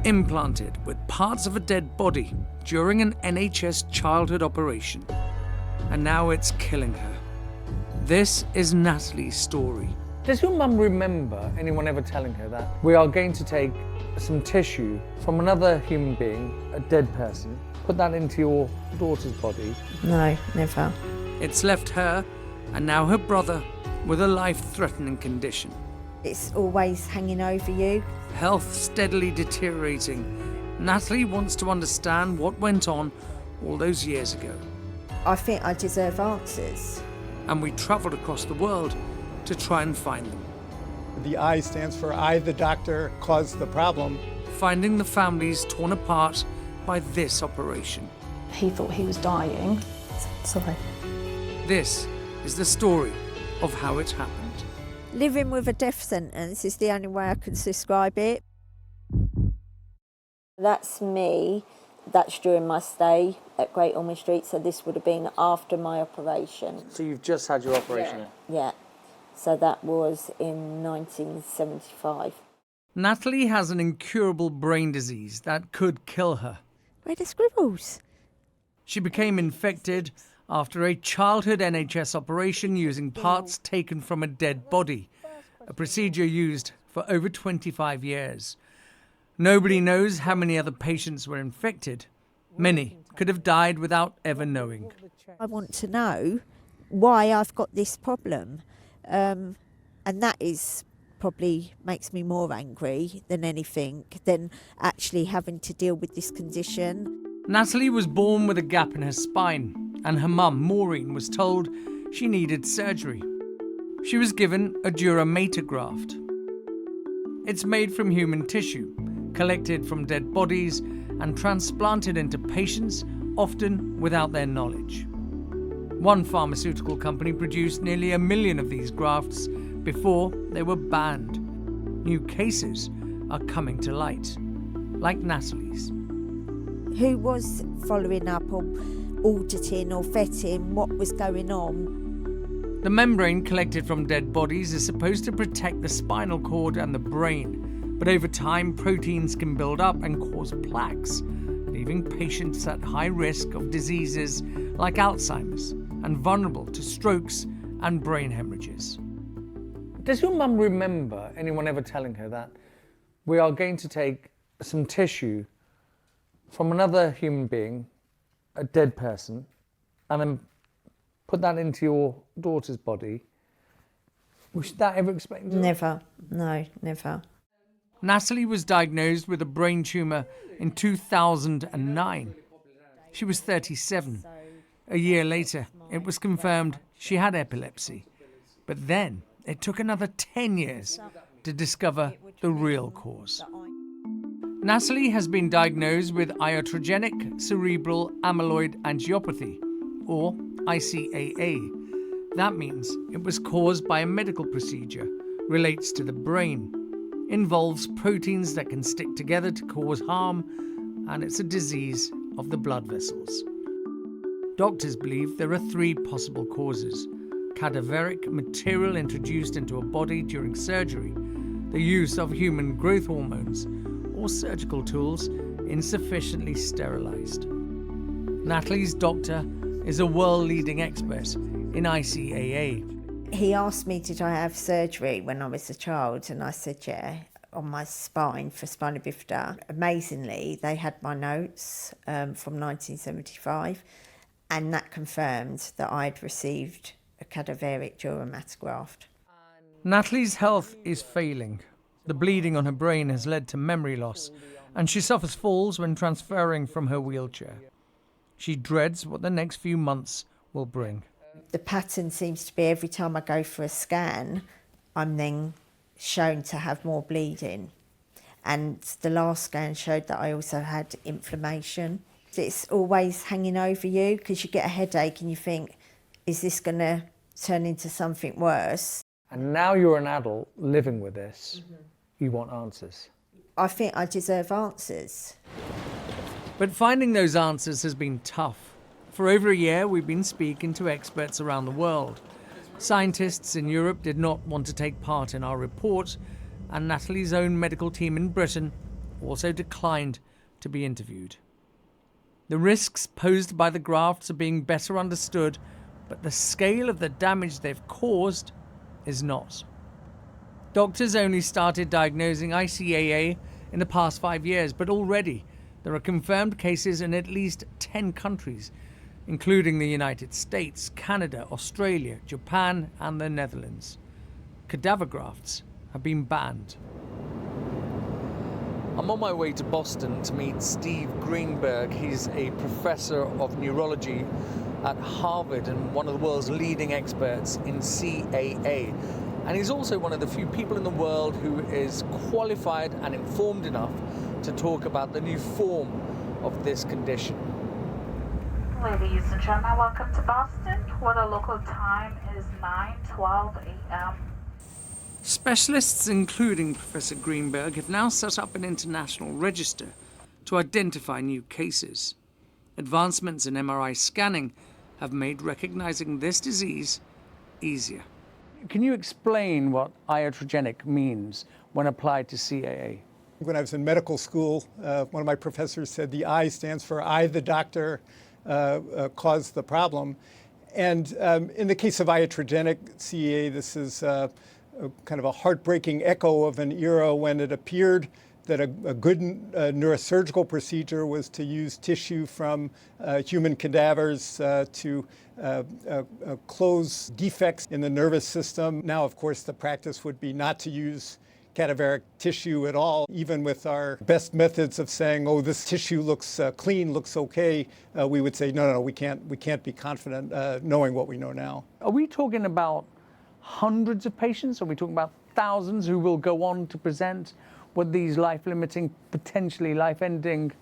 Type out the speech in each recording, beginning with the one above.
Implanted with parts of a dead body during an NHS childhood operation. And now it's killing her. This is Natalie's story. Does your mum remember anyone ever telling her that we are going to take some tissue from another human being, a dead person, put that into your daughter's body? No, never. It's left her and now her brother with a life-threatening condition. It's always hanging over you. Health steadily deteriorating. Natalie wants to understand what went on all those years ago. I think I deserve answers. And we travelled across the world to try and find them. The I stands for I, the doctor, caused the problem. Finding the families torn apart by this operation. He thought he was dying. Sorry. This is the story of how it happened. Living with a death sentence is the only way I can describe it. That's me. That's during my stay at Great Ormond Street, so this would have been after my operation. So you've just had your operation? Yeah. So that was in 1975. Natalie has an incurable brain disease that could kill her. Where are the scribbles? She became infected after a childhood NHS operation using parts taken from a dead body, a procedure used for over 25 years. Nobody knows how many other patients were infected. Many could have died without ever knowing. I want to know why I've got this problem. And that is probably makes me more angry than anything, than actually having to deal with this condition. Natalie was born with a gap in her spine, and her mum, Maureen, was told she needed surgery. She was given a dura mater graft. It's made from human tissue, collected from dead bodies and transplanted into patients, often without their knowledge. One pharmaceutical company produced nearly 1 million of these grafts before they were banned. New cases are coming to light, like Natalie's. Who was following up or auditing or vetting what was going on? The membrane collected from dead bodies is supposed to protect the spinal cord and the brain, but over time proteins can build up and cause plaques, leaving patients at high risk of diseases like Alzheimer's and vulnerable to strokes and brain hemorrhages. Does your mum remember anyone ever telling her that we are going to take some tissue from another human being, a dead person, and then put that into your daughter's body? Was that ever explained to her? Never. No, never. Natalie was diagnosed with a brain tumour in 2009. She was 37. A year later, it was confirmed she had epilepsy. But then it took another 10 years to discover the real cause. Natalie has been diagnosed with iatrogenic cerebral amyloid angiopathy, or ICAA. That means it was caused by a medical procedure, relates to the brain, involves proteins that can stick together to cause harm, and it's a disease of the blood vessels. Doctors believe there are 3 possible causes: cadaveric material introduced into a body during surgery, the use of human growth hormones, or surgical tools insufficiently sterilised. Natalie's doctor is a world-leading expert in ICAA. He asked me, did I have surgery when I was a child? And I said, yeah, on my spine for spina bifida. Amazingly, they had my notes from 1975, and that confirmed that I'd received a cadaveric dura mater graft. Natalie's health is failing. The bleeding on her brain has led to memory loss, and she suffers falls when transferring from her wheelchair. She dreads what the next few months will bring. The pattern seems to be every time I go for a scan, I'm then shown to have more bleeding. And the last scan showed that I also had inflammation. It's always hanging over you because you get a headache and you think, is this going to turn into something worse? And now you're an adult living with this, you want answers. I think I deserve answers. But finding those answers has been tough. For over a year, we've been speaking to experts around the world. Scientists in Europe did not want to take part in our report, and Natalie's own medical team in Britain also declined to be interviewed. The risks posed by the grafts are being better understood, but the scale of the damage they've caused is not. Doctors only started diagnosing ICAA in the past 5 years, but already there are confirmed cases in at least 10 countries, including the United States, Canada, Australia, Japan, and the Netherlands. Cadaver grafts have been banned. I'm on my way to Boston to meet Steve Greenberg. He's a professor of neurology at Harvard and one of the world's leading experts in CAA. And he's also one of the few people in the world who is qualified and informed enough to talk about the new form of this condition. Ladies and gentlemen, welcome to Boston, where the local time is 9:12 a.m. Specialists, including Professor Greenberg, have now set up an international register to identify new cases. Advancements in MRI scanning have made recognizing this disease easier. Can you explain what iatrogenic means when applied to CAA? When I was in medical school, one of my professors said the I stands for I, the doctor, caused the problem. And in the case of iatrogenic CAA, this is kind of a heartbreaking echo of an era when it appeared that a good neurosurgical procedure was to use tissue from human cadavers to close defects in the nervous system. Now, of course, the practice would be not to use cadaveric tissue at all. Even with our best methods of saying, oh, this tissue looks clean, looks okay, we would say, no, we can't be confident knowing what we know now. Are we talking about hundreds of patients? Are we talking about thousands who will go on to present with these life-limiting, potentially life-ending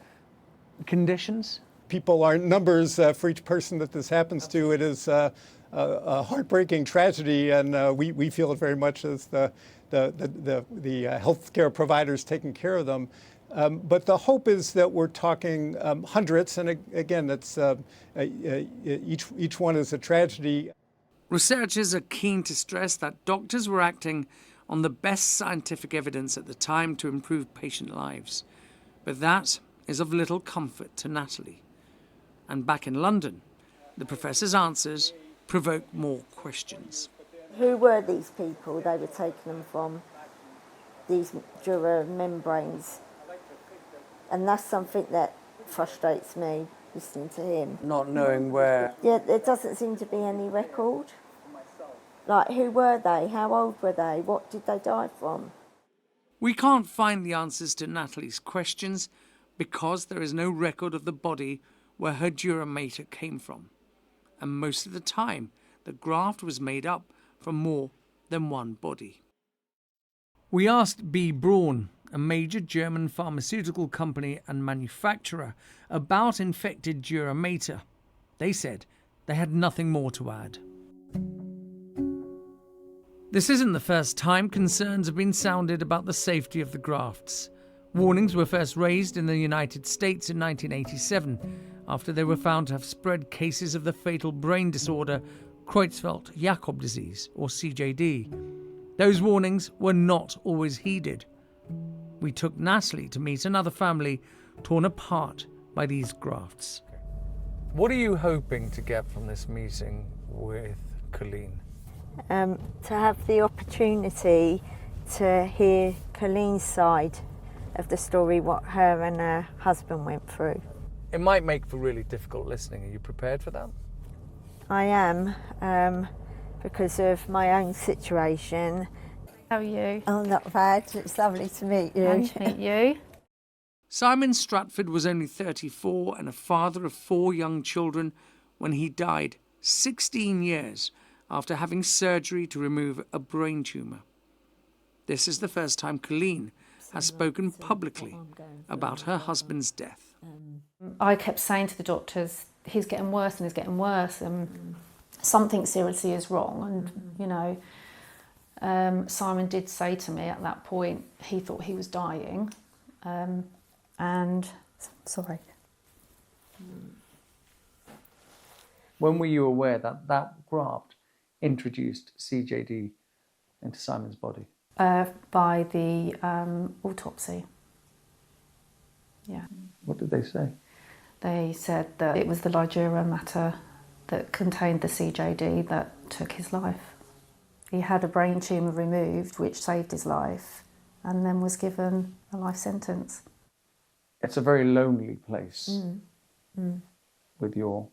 conditions? People aren't numbers for each person that this happens to. It is a heartbreaking tragedy, and we feel it very much as the healthcare providers taking care of them. But the hope is that we're talking hundreds, and again, that's each one is a tragedy. Researchers are keen to stress that doctors were acting on the best scientific evidence at the time to improve patient lives. But that is of little comfort to Natalie. And back in London, the professor's answers provoke more questions. Who were these people they were taking them from, these dura membranes? And that's something that frustrates me, listening to him. Not knowing where. Yeah, there doesn't seem to be any record. Like, who were they? How old were they? What did they die from? We can't find the answers to Natalie's questions because there is no record of the body where her dura mater came from. And most of the time, the graft was made up from more than one body. We asked B. Braun, a major German pharmaceutical company and manufacturer, about infected dura mater. They said they had nothing more to add. This isn't the first time concerns have been sounded about the safety of the grafts. Warnings were first raised in the United States in 1987 after they were found to have spread cases of the fatal brain disorder Creutzfeldt-Jakob disease, or CJD. Those warnings were not always heeded. We took Natalie to meet another family torn apart by these grafts. What are you hoping to get from this meeting with Colleen? To have the opportunity to hear Colleen's side of the story, what her and her husband went through. It might make for really difficult listening. Are you prepared for that? I am, because of my own situation. How are you? Oh, not bad. It's lovely to meet you. Nice to meet you. Simon Stratford was only 34 and a father of 4 young children when he died 16 years after having surgery to remove a brain tumour. This is the first time Colleen has spoken publicly about her husband's death. I kept saying to the doctors, he's getting worse and he's getting worse, and something seriously is wrong. And, you know, Simon did say to me at that point he thought he was dying. And, sorry. When were you aware that that graft introduced CJD into Simon's body? By the autopsy. Yeah. What did they say? They said that it was the Ligura matter that contained the CJD that took his life. He had a brain tumour removed, which saved his life, and then was given a life sentence. It's a very lonely place with your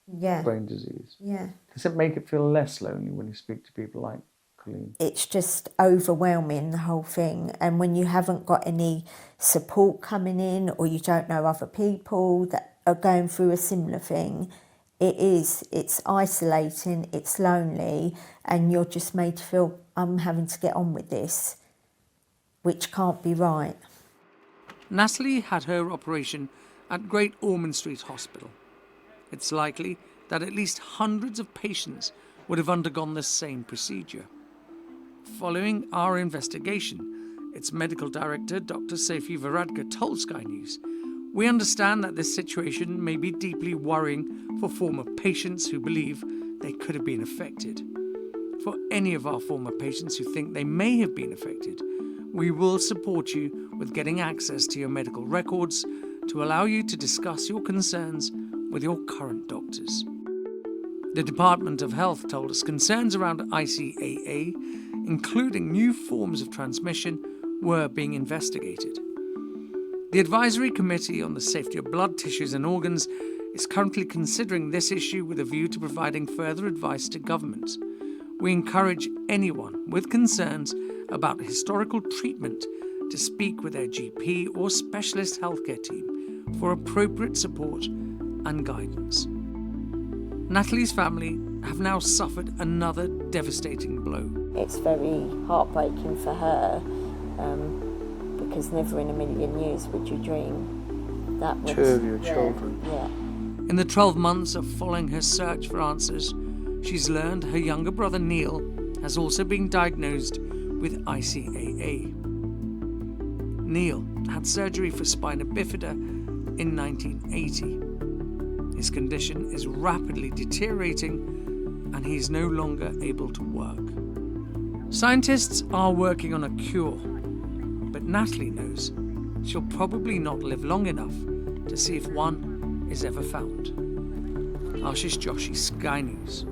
Yeah. brain disease. Yeah. Does it make it feel less lonely when you speak to people like Colleen? It's just overwhelming, the whole thing. And when you haven't got any support coming in, or you don't know other people that are going through a similar thing, it's isolating, it's lonely, and you're just made to feel, I'm having to get on with this, which can't be right. Natalie had her operation at Great Ormond Street Hospital. It's likely that at least hundreds of patients would have undergone the same procedure. Following our investigation, its medical director, Dr. Saifi Varadkar, told Sky News, "We understand that this situation may be deeply worrying for former patients who believe they could have been affected. For any of our former patients who think they may have been affected, we will support you with getting access to your medical records to allow you to discuss your concerns with your current doctors." The Department of Health told us concerns around ICAA, including new forms of transmission, were being investigated. The Advisory Committee on the Safety of Blood Tissues and Organs is currently considering this issue with a view to providing further advice to governments. We encourage anyone with concerns about historical treatment to speak with their GP or specialist healthcare team for appropriate support and guidance. Natalie's family have now suffered another devastating blow. It's very heartbreaking for her, because never in a million years would you dream that was... Two of your children. Yeah. In the 12 months of following her search for answers, she's learned her younger brother Neil has also been diagnosed with ICAA. Neil had surgery for spina bifida in 1980. His condition is rapidly deteriorating and he is no longer able to work. Scientists are working on a cure, but Natalie knows she'll probably not live long enough to see if one is ever found. Ashish Joshi, Sky News.